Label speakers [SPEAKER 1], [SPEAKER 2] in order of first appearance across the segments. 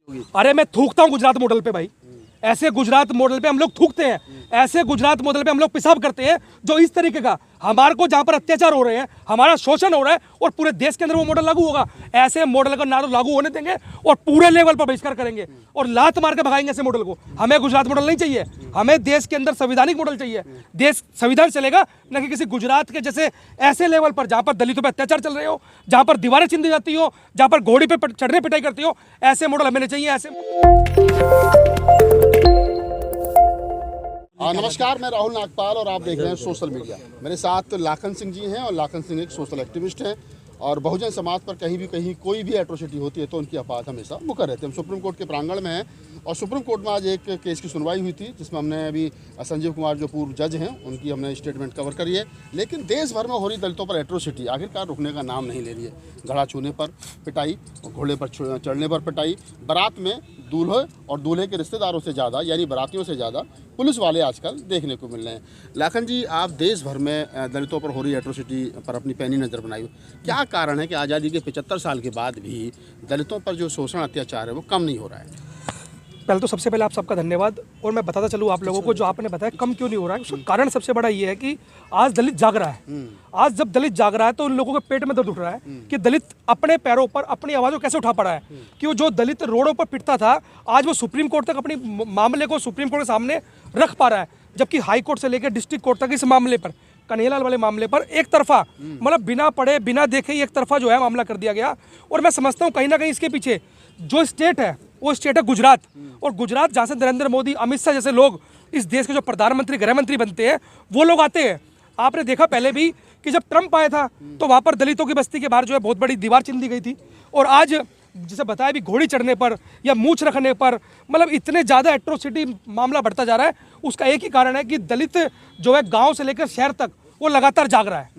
[SPEAKER 1] अरे मैं थूकता हूँ गुजरात मॉडल पे भाई। ऐसे गुजरात मॉडल पे हम लोग थूकते हैं, ऐसे गुजरात मॉडल पे हम लोग पेशाब करते हैं जो इस तरीके का हमारे को, जहां पर अत्याचार हो रहे हैं, हमारा शोषण हो रहा है और पूरे देश के अंदर वो मॉडल लागू होगा। ऐसे मॉडल का ना तो लागू होने देंगे और पूरे लेवल पर बहिष्कार करेंगे और लात मार के भगाएंगे ऐसे मॉडल को। हमें गुजरात मॉडल नहीं चाहिए, हमें देश के अंदर संवैधानिक मॉडल चाहिए। देश संविधान चलेगा, न कि किसी गुजरात के जैसे ऐसे लेवल पर जहां पर दलितों पर अत्याचार चल रहे हो, जहां पर दीवारें छीन दी जाती हो, जहां पर घोड़ी पे चढ़ने पिटाई करती हो। ऐसे मॉडल हमें नहीं चाहिए। ऐसे
[SPEAKER 2] नमस्कार, मैं राहुल नागपाल और आप देख रहे हैं सोशल मीडिया। मेरे साथ लाखन सिंह जी हैं और लाखन सिंह एक सोशल एक्टिविस्ट हैं और बहुजन समाज पर कहीं कोई भी एट्रोसिटी होती है तो उनकी आपात हमेशा मुकर रहते हैं। हम सुप्रीम कोर्ट के प्रांगण में हैं और सुप्रीम कोर्ट में आज एक केस की सुनवाई हुई थी जिसमें हमने अभी संजीव कुमार जो पूर्व जज हैं उनकी हमने स्टेटमेंट कवर करी है। लेकिन देश भर में हो रही दलितों पर एट्रोसिटी आखिरकार रुकने का नाम नहीं ले रही है। घड़ा छूने पर पिटाई, घोड़े पर चढ़ने पर पिटाई, बारात में दूल्हे और दूल्हे के रिश्तेदारों से ज़्यादा यानी बारातियों से ज़्यादा पुलिस वाले आजकल देखने को मिल रहे हैं। लाखन जी, आप देश भर में दलितों पर हो रही एट्रोसिटी पर अपनी पैनी नज़र बनाई हो, क्या कारण है कि आज़ादी के 75 साल के बाद भी दलितों पर जो शोषण अत्याचार है वो कम नहीं हो रहा है?
[SPEAKER 1] पहले तो सबसे पहले आप सबका धन्यवाद। और मैं बताता चलूँ आप लोगों को, जो आपने बताया कम क्यों नहीं हो रहा है, उसका कारण सबसे बड़ा ये है कि आज दलित जाग रहा है। आज जब दलित जाग रहा है तो उन लोगों के पेट में दर्द उठ रहा है कि दलित अपने पैरों पर अपनी आवाज़ को कैसे उठा पड़ा है। कि वो जो दलित रोडों पर पिटता था, आज वो सुप्रीम कोर्ट तक अपनी मामले को सुप्रीम कोर्ट के सामने रख पा रहा है। जबकि हाई कोर्ट से लेकर डिस्ट्रिक्ट कोर्ट तक इस मामले पर, कन्हैयालाल वाले मामले पर एक तरफा, मतलब बिना पढ़े बिना देखे ही एक तरफा जो है मामला कर दिया गया। और मैं समझता हूँ कहीं ना कहीं इसके पीछे जो स्टेट है वो स्टेट है गुजरात। और गुजरात जहाँ से नरेंद्र मोदी, अमित शाह जैसे लोग इस देश के जो प्रधानमंत्री, गृह मंत्री बनते हैं, वो लोग आते हैं। आपने देखा पहले भी कि जब ट्रंप आया था तो वहाँ पर दलितों की बस्ती के बाहर जो है बहुत बड़ी दीवार चिन दी गई थी। और आज जिसे बताया भी, घोड़ी चढ़ने पर या मूछ रखने पर, मतलब इतने ज़्यादा एट्रोसिटी मामला बढ़ता जा रहा है। उसका एक ही कारण है कि दलित जो है गाँव से लेकर शहर तक वो लगातार जाग रहा है।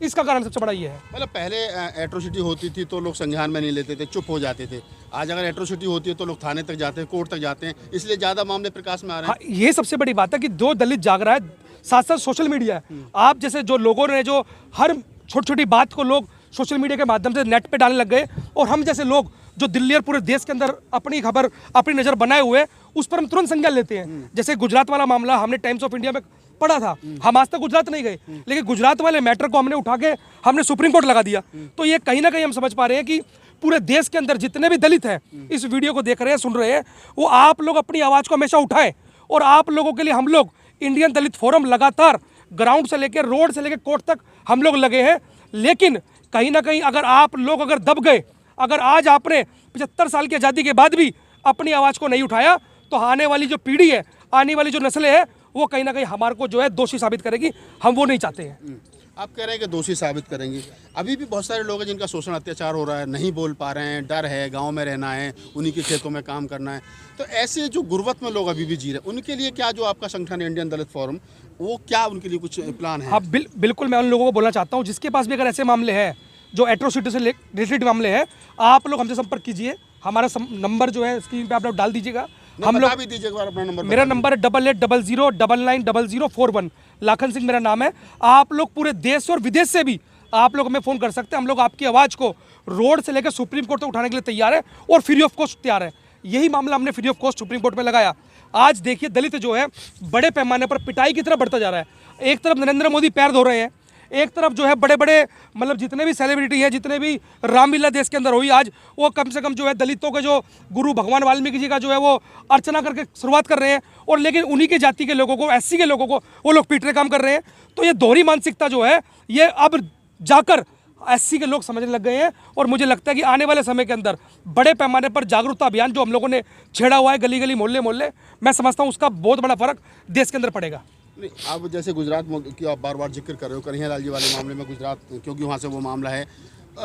[SPEAKER 1] इसका कारण सबसे बड़ा ये है।
[SPEAKER 2] मतलब पहले एट्रोसिटी होती थी तो लोग संज्ञान में नहीं लेते थे, चुप हो जाते थे। आज अगर एट्रोसिटी होती है तो लोग थाने तक जाते हैं, कोर्ट तक जाते हैं, इसलिए ज़्यादा मामले प्रकाश में आ रहे हैं।
[SPEAKER 1] हाँ, ये सबसे बड़ी बात है कि दो दलित जाग रहा है, साथ साथ सोशल मीडिया है। आप जैसे जो लोगों ने, जो हर छोटी छोटी बात को लोग सोशल मीडिया के माध्यम से नेट पे डालने लग गए, और हम जैसे लोग जो दिल्ली और पूरे देश के अंदर अपनी खबर, अपनी नज़र बनाए हुए, उस पर हम तुरंत संज्ञान लेते हैं। जैसे गुजरात वाला मामला हमने टाइम्स ऑफ इंडिया में पढ़ा था, हम आज तक गुजरात नहीं गए, लेकिन गुजरात वाले मैटर को हमने उठा के हमने सुप्रीम कोर्ट लगा दिया। तो ये कहीं ना कहीं हम समझ पा रहे हैं कि पूरे देश के अंदर जितने भी दलित हैं, इस वीडियो को देख रहे हैं, सुन रहे हैं, वो आप लोग अपनी आवाज़ को हमेशा उठाएं। और आप लोगों के लिए हम लोग इंडियन दलित फोरम लगातार ग्राउंड से लेकर, रोड से लेकर कोर्ट तक हम लोग लगे हैं। लेकिन कहीं ना कहीं अगर आप लोग अगर दब गए, अगर आज आपने 75 साल की आज़ादी के बाद भी अपनी आवाज़ को नहीं उठाया, तो आने वाली जो पीढ़ी है, आने वाली जो नस्लें हैं, वो कहीं ना कहीं हमारे को जो है दोषी साबित करेगी। हम वो नहीं चाहते हैं।
[SPEAKER 2] आप कह रहे हैं कि दोषी साबित करेंगे। अभी भी बहुत सारे लोग हैं जिनका शोषण अत्याचार हो रहा है, नहीं बोल पा रहे हैं, डर है, गांव में रहना है, उन्हीं के खेतों में काम करना है। तो ऐसे जो गुर्बत में लोग अभी भी जी रहे हैं, उनके लिए क्या, जो आपका संगठन है इंडियन दलित फोरम, वो क्या उनके लिए कुछ प्लान है?
[SPEAKER 1] हाँ, बिल्कुल मैं उन लोगों को बोलना चाहता हूँ, जिसके पास भी अगर ऐसे मामले हैं जो एट्रोसिटी से रिलेटेड मामले हैं, आप लोग हमसे संपर्क कीजिए। हमारा नंबर जो है स्क्रीन पे आप लोग डाल दीजिएगा। हम लोग
[SPEAKER 2] भी दीजिएगा अपना नंबर।
[SPEAKER 1] मेरा नंबर है 8800990041। लाखन सिंह मेरा नाम है। आप लोग पूरे देश से और विदेश से भी आप लोग हमें फ़ोन कर सकते हैं। हम लोग आपकी आवाज़ को रोड से लेकर सुप्रीम कोर्ट तक उठाने के लिए तैयार है और फ्री ऑफ कॉस्ट तैयार है। यही मामला हमने free of cost supreme court में लगाया। आज देखिए, दलित जो है बड़े पैमाने पर पिटाई की तरफ बढ़ता जा रहा है। एक तरफ नरेंद्र मोदी पैर धो रहे हैं, एक तरफ जो है बड़े बड़े, मतलब जितने भी सेलिब्रिटी हैं, जितने भी रामलीला देश के अंदर हुई, आज वो कम से कम जो है दलितों के जो गुरु भगवान वाल्मीकि जी का जो है वो अर्चना करके शुरुआत कर रहे हैं। और लेकिन उन्हीं के जाति के लोगों को, एससी के लोगों को वो लोग पीटने काम कर रहे हैं। तो ये दोहरी मानसिकता जो है, ये अब जाकर एससी के लोग समझने लग गए हैं। और मुझे लगता है कि आने वाले समय के अंदर बड़े पैमाने पर जागरूकता अभियान जो हम लोगों ने छेड़ा हुआ है, गली गली, मोहल्ले मोहल्ले, मैं समझता हूँ उसका बहुत बड़ा फर्क देश के अंदर पड़ेगा।
[SPEAKER 2] नहीं, आप जैसे गुजरात की आप बार बार जिक्र कर रहे हो, कन्हैयालाल जी वाले मामले में गुजरात, क्योंकि वहाँ से वो मामला है।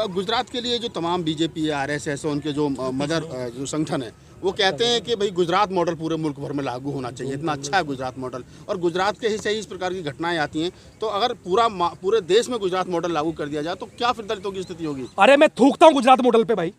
[SPEAKER 2] गुजरात के लिए जो तमाम बीजेपी, आरएसएस, उनके जो मदर जो संगठन है, वो कहते हैं कि भाई गुजरात मॉडल पूरे मुल्क भर में लागू होना चाहिए, इतना अच्छा है गुजरात मॉडल, और गुजरात के ही से ही इस प्रकार की घटनाएं आती हैं। तो अगर पूरे देश में गुजरात मॉडल लागू कर दिया जाए तो क्या फिर दलितों की स्थिति होगी?
[SPEAKER 1] अरे मैं थूकता हूँ गुजरात मॉडल पे भाई।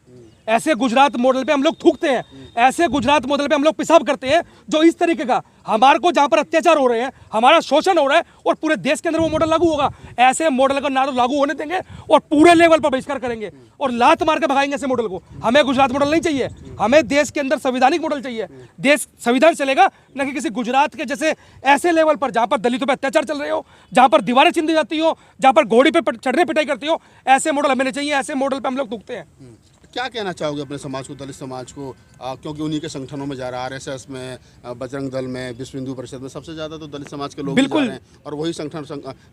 [SPEAKER 1] ऐसे गुजरात मॉडल पे हम लोग थूकते हैं, ऐसे गुजरात मॉडल पे हम लोग पेशाब करते हैं जो इस तरीके का हमारे को जहाँ पर अत्याचार हो रहे हैं, हमारा शोषण हो रहा है और पूरे देश के अंदर वो मॉडल लागू होगा। ऐसे मॉडल का ना तो लागू होने देंगे और पूरे लेवल पर बहिष्कार करेंगे और लात मार के भगाएंगे ऐसे मॉडल को। हमें गुजरात मॉडल नहीं चाहिए, हमें देश के अंदर संवैधानिक मॉडल चाहिए। देश संविधान चलेगा, न कि किसी गुजरात के जैसे ऐसे लेवल पर जहाँ पर दलितों पर अत्याचार चल रहे हो, जहाँ पर दीवारें चिंदी जाती हो, जहाँ पर घोड़ी पे चढ़ने पिटाई करती हो। ऐसे मॉडल हमें नहीं चाहिए, ऐसे मॉडल पर हम लोग थूकते हैं।
[SPEAKER 2] क्या कहना चाहोगे अपने समाज को, दलित समाज को, क्योंकि उन्हीं के संगठनों में जा रहा है, आरएसएस में, बजरंग दल में, विश्व हिंदू परिषद में सबसे ज़्यादा तो दलित समाज के लोग भी जा रहे हैं और वही संगठन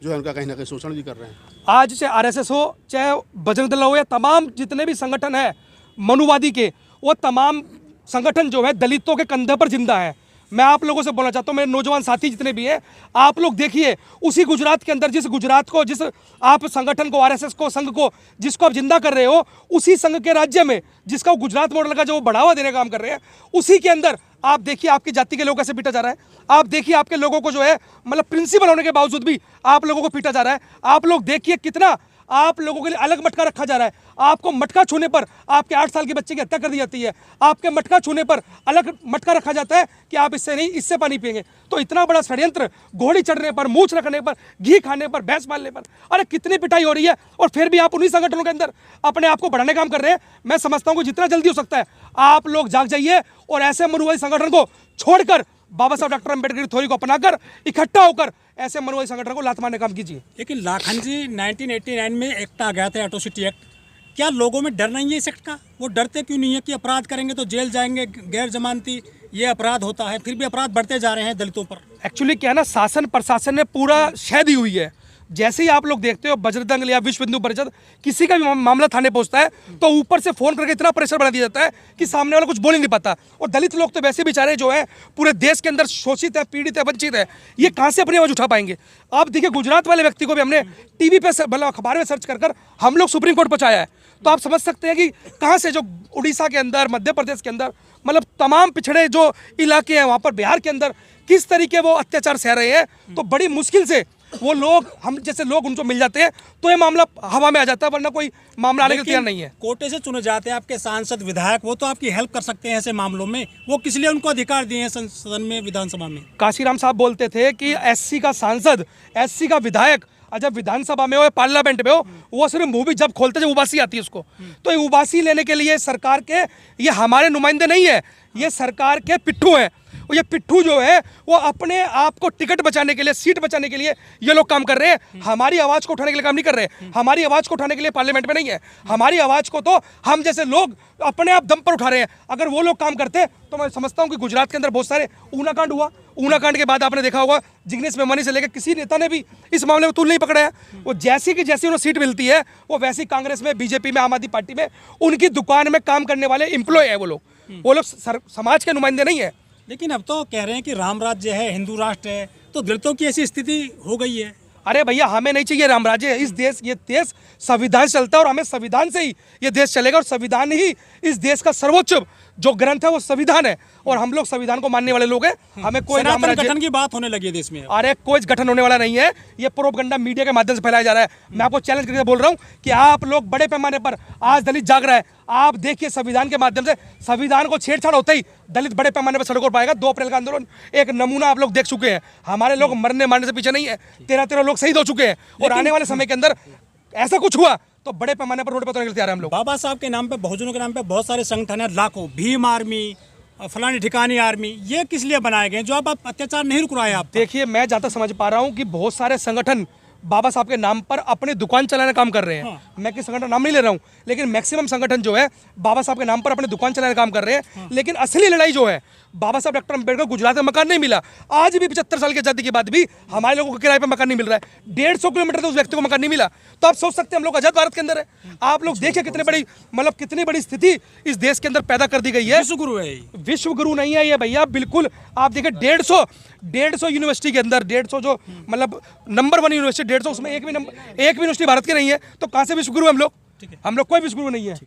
[SPEAKER 2] जो है उनका कहीं ना कहीं शोषण भी कर रहे हैं।
[SPEAKER 1] आज चाहे आरएसएस हो, चाहे बजरंग दल हो, या तमाम जितने भी संगठन है मनुवादी के, वो तमाम संगठन जो है दलितों के कंधे पर जिंदा है। मैं आप लोगों से बोलना चाहता हूँ, मेरे नौजवान साथी जितने भी हैं, आप लोग देखिए उसी गुजरात के अंदर जिस गुजरात को, जिस आप संगठन को, आरएसएस को, संघ को, जिसको आप जिंदा कर रहे हो, उसी संघ के राज्य में जिसका गुजरात मॉडल का जो बढ़ावा देने का काम कर रहे हैं, उसी के अंदर आप देखिए आपकी जाति के लोग कैसे पीटा जा रहा है। आप देखिए आपके लोगों को जो है मतलब प्रिंसिपल होने के बावजूद भी आप लोगों को पीटा जा रहा है। आप लोग देखिए कितना आप लोगों के लिए अलग मटका रखा जा रहा है। आपको मटका छूने पर आपके 8 साल के बच्चे की हत्या कर दी जाती है। आपके मटका छूने पर अलग मटका रखा जाता है कि आप इससे नहीं, इससे पानी पिएंगे। तो इतना बड़ा षड्यंत्र, घोड़ी चढ़ने पर, मूछ रखने पर, घी खाने पर, भैंस मारने पर, अरे कितनी पिटाई हो रही है और फिर भी आप उन्हीं संगठनों के अंदर अपने आप को बढ़ाने का काम कर रहे हैं। मैं समझता हूँ कि जितना जल्दी हो सकता है आप लोग जाग जाइए और ऐसे मनुवादी संगठन को छोड़कर बाबा साहब डॉक्टर अम्बेडकर की थ्योरी को अपनाकर इकट्ठा होकर ऐसे मनुवादी संगठन को लात मारने का काम कीजिए।
[SPEAKER 3] लेकिन लाखन जी 1989 में एक्ट आ गया था, एट्रोसिटी एक्ट। क्या लोगों में डर नहीं है इस एक्ट का? वो डरते क्यों नहीं है कि अपराध करेंगे तो जेल जाएंगे, गैर जमानती ये अपराध होता है, फिर भी अपराध बढ़ते जा रहे हैं दलितों पर।
[SPEAKER 1] एक्चुअली क्या है ना, शासन प्रशासन ने पूरा शह दी हुई है। जैसे ही आप लोग देखते हो बजरंग दल या विश्व हिंदू परिषद किसी का भी मामला थाने पहुंचता है तो ऊपर से फोन करके इतना प्रेशर बना दिया जाता है कि सामने वाला कुछ बोल ही नहीं पाता। और दलित लोग तो वैसे बेचारे जो है पूरे देश के अंदर शोषित है, पीड़ित है, वंचित है, ये कहाँ से अपनी आवाज उठा पाएंगे? आप देखिए गुजरात वाले व्यक्ति को भी हमने टीवी पे मतलब अखबार में सर्च कर हम लोग सुप्रीम कोर्ट पहुंचाया है। तो आप समझ सकते हैं कि कहाँ से जो उड़ीसा के अंदर, मध्य प्रदेश के अंदर, मतलब तमाम पिछड़े जो इलाके हैं वहाँ पर, बिहार के अंदर किस तरीके वो अत्याचार सह रहे हैं। तो बड़ी मुश्किल से वो लोग, हम जैसे लोग उनको मिल जाते हैं तो ये मामला हवा में आ जाता है, वरना कोई मामला आने के तैयार नहीं है।
[SPEAKER 3] कोटे से चुने जाते हैं आपके सांसद विधायक, वो तो आपकी हेल्प कर सकते हैं ऐसे मामलों में। वो किस लिए उनको अधिकार दिए हैं सदन में, विधानसभा में?
[SPEAKER 1] काशीराम साहब बोलते थे कि एससी का सांसद, एससी का विधायक जब विधानसभा में हो या पार्लियामेंट में हो, वो सिर्फ मुंह भी जब खोलते जब उबासी आती है उसको। तो ये उबासी लेने के लिए सरकार के, ये हमारे नुमाइंदे नहीं है, ये सरकार के पिट्ठू हैं। और ये पिट्ठू जो है वो अपने आप को टिकट बचाने के लिए, सीट बचाने के लिए ये लोग काम कर रहे हैं। हमारी आवाज़ को उठाने के लिए काम नहीं कर रहे। हमारी आवाज़ को उठाने के लिए पार्लियामेंट में नहीं है। हमारी आवाज़ को तो हम जैसे लोग अपने आप दम पर उठा रहे हैं। अगर वो लोग काम करते तो मैं समझता हूँ कि गुजरात के अंदर बहुत सारे ऊना कांड हुआ। ऊना कांड के बाद आपने देखा होगा जिग्नेश मेवानी से लेकर किसी नेता ने भी इस मामले में तूल नहीं पकड़ा है। वो जैसी की जैसी उन्हें सीट मिलती है वो वैसी कांग्रेस में, बीजेपी में, आम आदमी पार्टी में उनकी दुकान में काम करने वाले एम्प्लॉय है। वो लोग समाज के नुमाइंदे नहीं है।
[SPEAKER 3] लेकिन अब तो कह रहे हैं कि राम राज्य है, हिंदू राष्ट्र है, तो दलितों की ऐसी स्थिति हो गई है।
[SPEAKER 1] अरे भैया हमें नहीं चाहिए राम राज्य। इस देश, ये देश संविधान से चलता है और हमें संविधान से ही ये देश चलेगा और संविधान ही इस देश का सर्वोच्च जो ग्रंथ है वो संविधान है और हम लोग संविधान को मानने वाले लोग हैं। हमें कोई राम राज्य
[SPEAKER 3] गठन की बात होने लगी है देश में।
[SPEAKER 1] अरे कोई गठन होने वाला नहीं है। ये प्रोपगंडा मीडिया के माध्यम से फैलाया जा रहा है। मैं आपको चैलेंज करके बोल रहा हूँ कि आप लोग बड़े पैमाने पर, आज दलित जाग रहा है, आप देखिए संविधान के माध्यम से, संविधान को छेड़छाड़ होते ही दलित बड़े पैमाने पर सड़कों पर पाएगा। 2 अप्रैल का आंदोलन एक नमूना आप लोग देख चुके हैं। हमारे लोग मरने मारने से पीछे नहीं है। 13 लोग शहीद हो चुके हैं और आने वाले समय के अंदर ऐसा कुछ हुआ तो बड़े पैमाने पर रोड पर उतरने के तैयार हैं हम लोग।
[SPEAKER 3] बाबा साहब के नाम पे, बहुजनों के नाम पे बहुत सारे संगठन है, लाखों, भीम आर्मी, फलानी ठिकानी आर्मी, ये किस लिए बनाए गए जो आप अत्याचार नहीं रुक रहे हैं? आप
[SPEAKER 1] देखिए, मैं जहाँ तक समझ पा रहा हूँ कि बहुत सारे संगठन बाबा साहब के नाम पर अपनी दुकान चलाने का काम कर रहे हैं। हाँ। मैं किस संगठन नाम नहीं ले रहा हूँ, लेकिन मैक्सिमम संगठन जो है बाबा साहब के नाम पर अपनी दुकान चलाने का काम कर रहे हैं। हाँ। लेकिन असली लड़ाई जो है, बाबा साहब डॉक्टर अम्बेडकर गुजरात में मकान नहीं मिला। आज भी 75 साल की आजादी के बाद भी हमारे लोगों को किराए पर मकान नहीं मिल रहा है। 150 किलोमीटर उस व्यक्ति को मकान नहीं मिला। तो आप सोच सकते हैं हम लोग आजाद भारत के अंदर है। आप लोग देखिए कितनी बड़ी, मतलब कितनी बड़ी स्थिति इस देश के अंदर पैदा कर दी गई है।
[SPEAKER 3] विश्व गुरु है,
[SPEAKER 1] विश्व गुरु नहीं है ये भैया, बिल्कुल। आप देखिए 150 यूनिवर्सिटी के अंदर 150 जो मतलब नंबर 1 यूनिवर्सिटी 150, उसमें एक भी यूनिवर्सिटी भारत की नहीं है। तो कहाँ से विश्व गुरु हम लोग? कोई विश्व गुरु नहीं है।